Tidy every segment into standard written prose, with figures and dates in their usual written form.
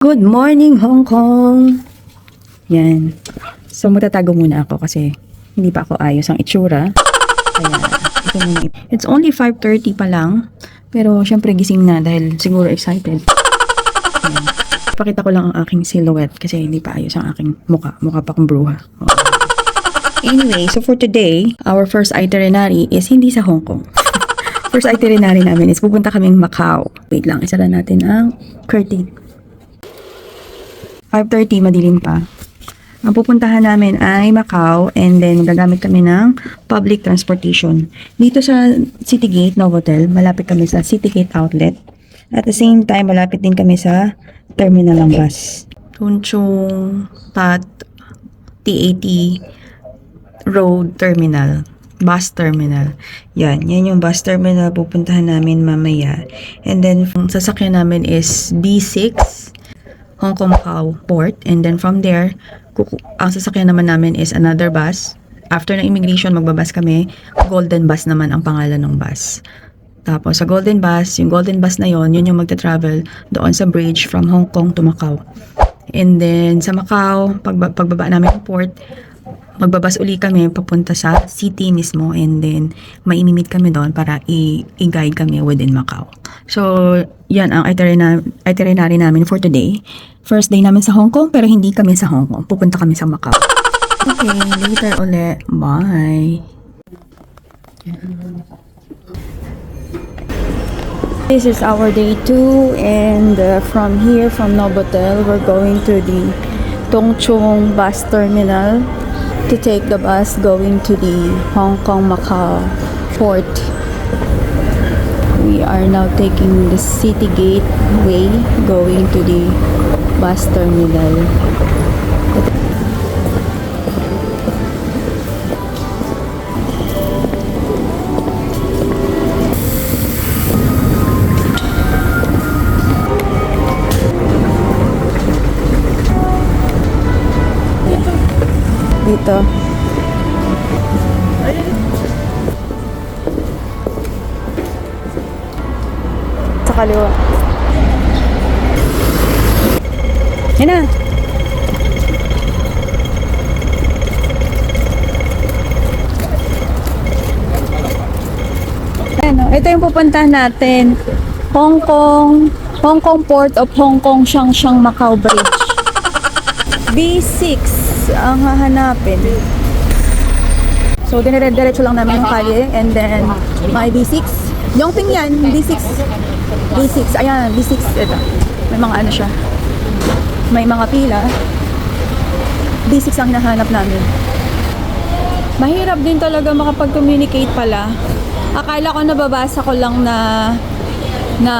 Good morning, Hong Kong! Yan. So, matatago muna ako kasi hindi pa ako ayos ang itsura. Kaya, ito muna. It's only 5:30 pa lang. Pero, syempre, gising na dahil siguro excited. Yan. Pakita ko lang ang aking silhouette kasi hindi pa ayos ang aking mukha. Mukha pa akong bruha. Anyway, so for today, our first itinerary is hindi sa Hong Kong. First itinerary namin is pupunta kaming Macau. Wait lang, isara natin ang curtain. 5:30, madilim pa. Ang pupuntahan namin ay Macau and then gagamit kami ng public transportation. Dito sa Citygate Novotel, malapit kami sa Citygate Outlet. At the same time, malapit din kami sa terminal ng bus. Tung Chung Tat TAT Road Terminal. Bus terminal. Yan yung bus terminal pupuntahan namin mamaya. And then, sasakyan namin is B6 Hong Kong Macau Port, and then from there, ang sasakyan naman namin is another bus. After ng immigration, magbabas kami. Golden Bus naman ang pangalan ng bus. Tapos sa Golden Bus, yung Golden Bus na yun yung magta-travel doon sa bridge from Hong Kong to Macau. And then sa Macau, pagbaba namin ng port, magbabas uli kami papunta sa city mismo, and then maimimit kami doon para i-guide kami within Macau. So, yan ang itinerary namin for today. First day namin sa Hong Kong, pero hindi kami sa Hong Kong. Pupunta kami sa Macau. Okay, later ulit. Bye! This is our day 2, and from here, from Novotel, we're going to the Tung Chung bus terminal to take the bus going to the Hong Kong Macau port. We are now taking the Citygate way going to the bus terminal. Dito. Sa kaliwa. Yan na. Ano, ito yung pupuntahan natin. Hong Kong Port of Hong Kong Siang Macau Bridge. B6 ang hahanapin. So, dinire-diretso lang namin yung kalye, and then may B6. Yongping yan, B6. Ayan, B6. Ito. May mga ano siya. May mga pila. B6 ang hinahanap namin. Mahirap din talaga makapag-communicate pala. Akala ko nababasa ko lang na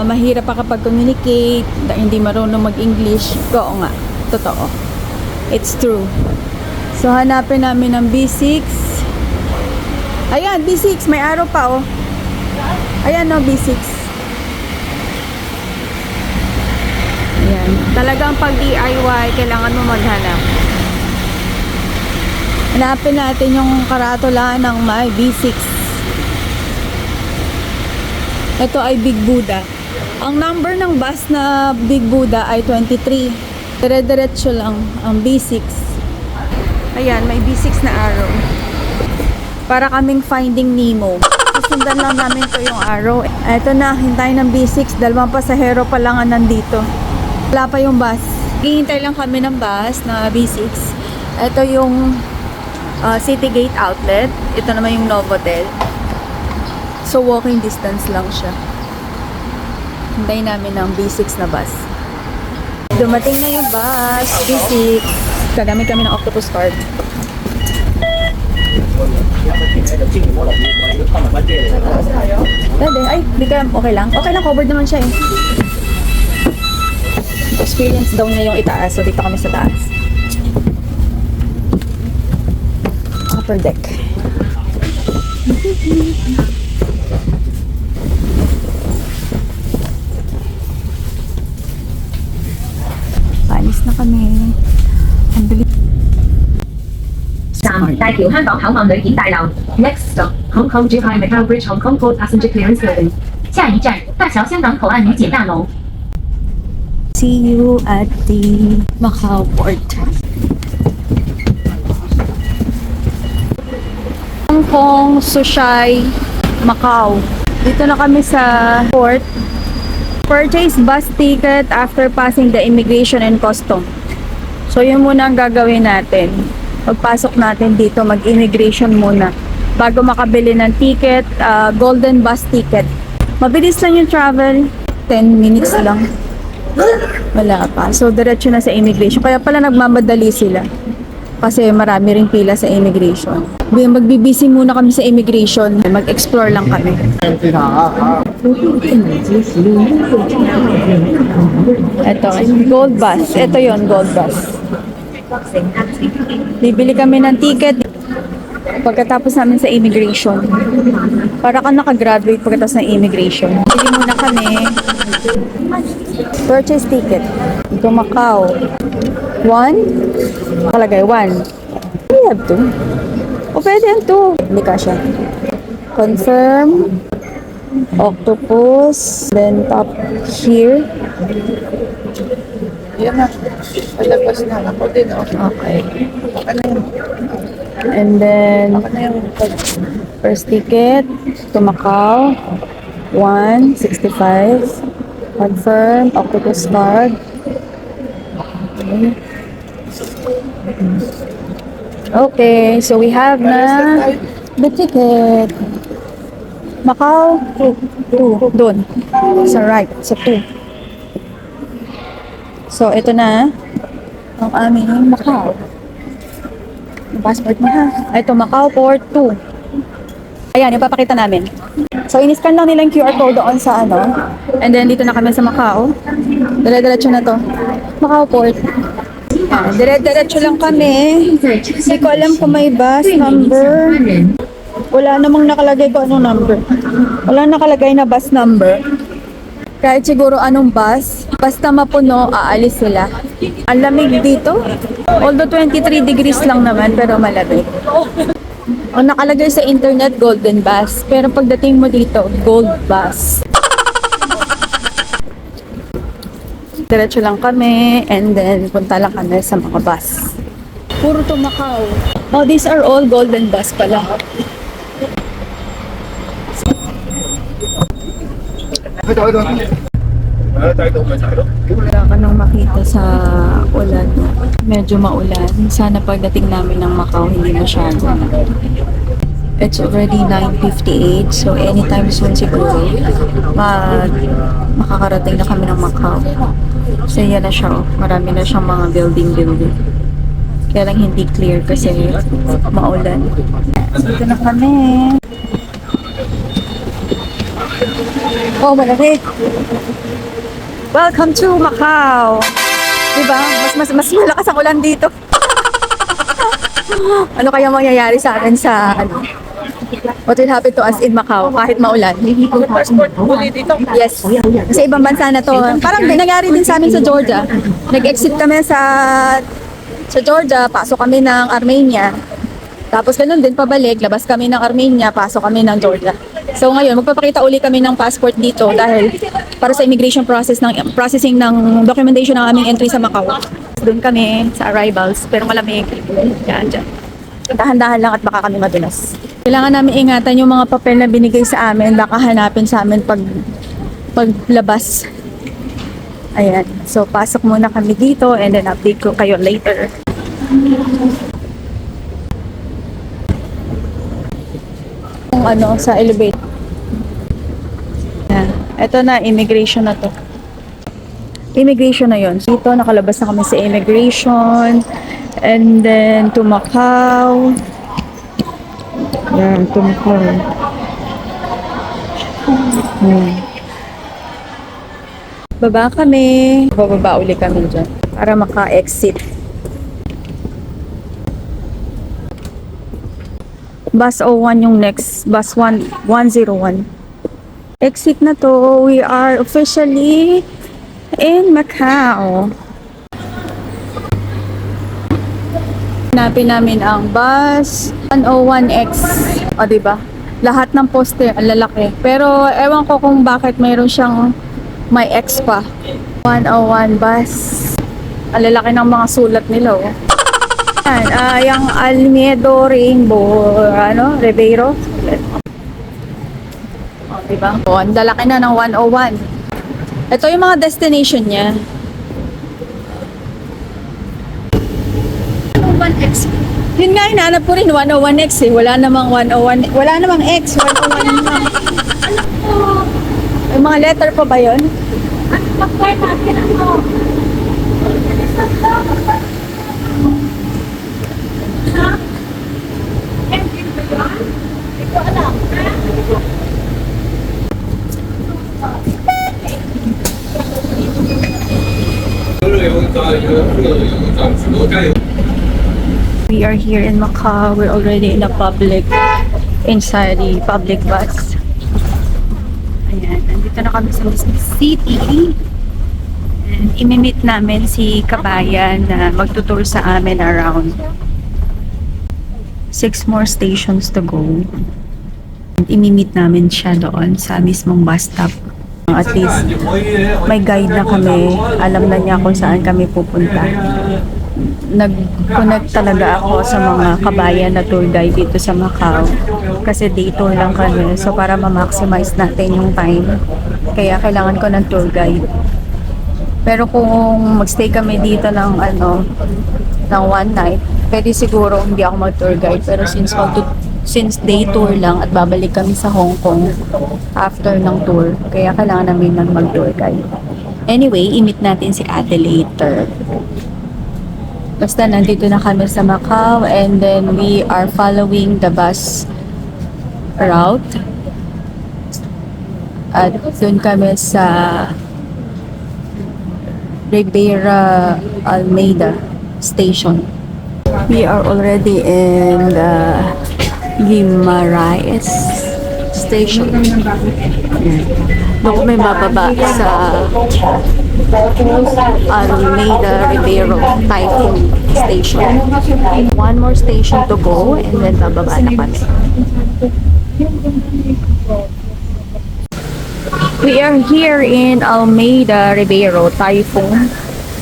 mahirap pa kapag communicate, hindi marunong mag-English. Oo nga, totoo. It's true. So, hanapin namin ng B6. Ayan, B6. May arrow pa, oh. Ayan, no, B6. Ayan. Talagang pag DIY, kailangan mo maghanap. Hanapin natin yung karatula ng may B6. Ito ay Big Buddha. Ang number ng bus na Big Buddha ay 23. Dire-diretso lang ang B6. Ayan, may B6 na arrow. Para kaming Finding Nemo. Susundan lang namin to yung arrow. Eto na, hintay ng B6. Dalawang pasahero pa lang ang nandito. Wala pa yung bus. Hihintay lang kami ng bus na B6. Ito yung Citygate Outlet. Ito naman yung Novotel. So, walking distance lang siya. Hintay namin ng B6 na bus. Dumating na yung bus, B6. Gagamit kami ng octopus card. Pwede. Ay, di ka, okay lang. Okay lang, covered naman siya eh. Experience daw niya yung itaas, so dito kami sa taas. Upper deck. Alis na kami. Ang bilis. 站大橋香港口岸旅檢大樓 ，Next stop Hong Kong Zhuhai Macau Bridge Hong Kong Port Passenger Clearance Building。下一站大橋香港口岸旅檢大樓。See you at the Macau port. Hong Kong, Sushai, Macau. Dito na kami sa port. Purchase bus ticket after passing the immigration and custom. So yun muna ang gagawin natin. Pagpasok natin dito, mag-immigration muna. Bago makabili ng ticket, golden bus ticket. Mabilis lang yung travel. 10 minutes lang. Wala pa. So diretso na sa immigration. Kaya pala nagmamadali sila. Kasi marami ring pila sa immigration. Magbibisi muna kami sa immigration. Mag-explore lang kami. Ito, gold bus. Ito yon, gold bus. Bibili kami ng ticket pagkatapos namin sa immigration. Para ka nakagraduate pagkatapos ng immigration. Bili muna kami. Purchase ticket. Ito Macau. 1. Nakalagay 1. We have 2. O pwede yan 2. Hindi ka siya. Confirm. Octopus. Then top here. Yan na. Palabas na. Ako din, oh. Okay. Baka na yun. And then Baka na yung first ticket to Macau. 165. Confirm. Octopus card. Okay, so we have na the ticket. Macau 2. Doon. Sa right. Sa 2. So, ito na ang aming Macau. Yung passport mo ha. Ito, Macau Port 2. Ayan, ipapakita namin. So, in-scan lang nila yung QR code doon sa ano. And then, dito na kami sa Macau. Dire-diretso na to. Macau Port. Ayan, dire-diretso lang kami. Hindi ko alam kung may bus number. Wala namang nakalagay ko anong number. Wala nakalagay na bus number. Kahit siguro anong bus, basta mapuno, aalis sila. Ang lamig dito. Although 23 degrees lang naman, pero malamig. Ang nakalagay sa internet, golden bus. Pero pagdating mo dito, gold bus. Diretso lang kami, and then punta lang kami sa mga bus. Puro to Macau. Oh, these are all golden bus pala. Wala ka nang makita sa ulan. Medyo maulan. Sana pagdating namin ng Macau, hindi masyado. It's already 9:58, so anytime soon siguro makakarating na kami ng Macau. So yan na siya. Marami na siyang mga building. Kaya lang hindi clear kasi maulan. Dito na kami. Oh, malamig. Welcome to Macau. Diba? Mas malakas ang ulan dito. Ano kaya mangyayari sa atin sa ano? What will happen to us in Macau kahit maulan? Yes. Sa ibang bansa na to. Parang nangyari din sa amin sa Georgia. Nag-exit kami sa Georgia, pasok kami ng Armenia. Tapos ganun din pabalik, labas kami ng Armenia, pasok kami ng Georgia. So ngayon, magpapakita uli kami ng passport dito dahil para sa immigration processing ng documentation ng aming entry sa Macau. Doon kami sa arrivals, pero malamig. Yan, dyan. Dahan-dahan lang at baka kami madulas. Kailangan namin ingatan yung mga papel na binigay sa amin, baka hanapin sa amin paglabas. Ayan. So, pasok muna kami dito and then update ko kayo later. Kung ano, sa elevator. Ayan. Ito na, immigration na to. Immigration na yon. Dito, nakalabas na kami sa immigration. And then, to Macau. Yan, to Macau. Baba kami. Bababa uli kami dyan. Para maka-exit. Bus 01 yung next. Bus 101. Exit na to. We are officially in Macau. Hanapin namin ang bus 101X. O, diba? Lahat ng poster, ang lalaki. Pero, ewan ko kung bakit mayroon siyang may X pa. 101 bus. Ang lalaki ng mga sulat nila, oh. Yan, yung Almedo Rainbow, Ribeiro. Oh, diba? Oh, ang lalaki na ng 101. Ito yung mga destination niya. 101X. Yun nga, hinahanap ko rin 101X eh. Wala namang 101. Wala namang X. 101 lang. May mga letter pa ba yun? We are here in Macau. We're already in a inside the public bus. Ayan, nandito na kami sa Mystic City. And imimit namin si Kabayan na magtutur sa amin around 6 more stations to go. And imimit namin siya doon sa mismong bus stop. At least may guide na kami. Alam na niya kung saan kami pupunta. Nag-connect talaga ako sa mga kabayan na tour guide dito sa Macau. Kasi day tour lang kami. So para ma-maximize natin yung time. Kaya kailangan ko ng tour guide. Pero kung magstay kami dito ng ng one night, pwede siguro hindi ako mag-tour guide. Pero since day tour lang at babalik kami sa Hong Kong after ng tour, kaya kailangan namin mag-tour guide. Anyway, imit natin si Ate later. Basta nandito na kami sa Macau and then we are following the bus route. At doon kami sa Ribera Almeida Station. We are already in the Guimarães Station. Doon kami bababa sa Almeida Ribeiro Typhoon Station. One more station to go and then bababa na kami. We are here in Almeida Ribeiro Typhoon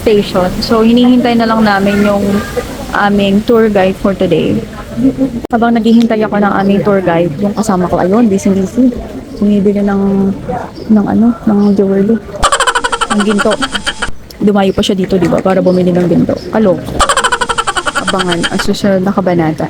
Station. So hinihintay na lang namin yung aming tour guide for today. Habang naghihintay ako ng aming tour guide, yung kasama ko ayun, busy-busy. Bumibili ng jewelry. Ng ginto. Dumayo pa siya dito, di ba? Para bumili ng ginto. Abangan ang susunod na kabanata.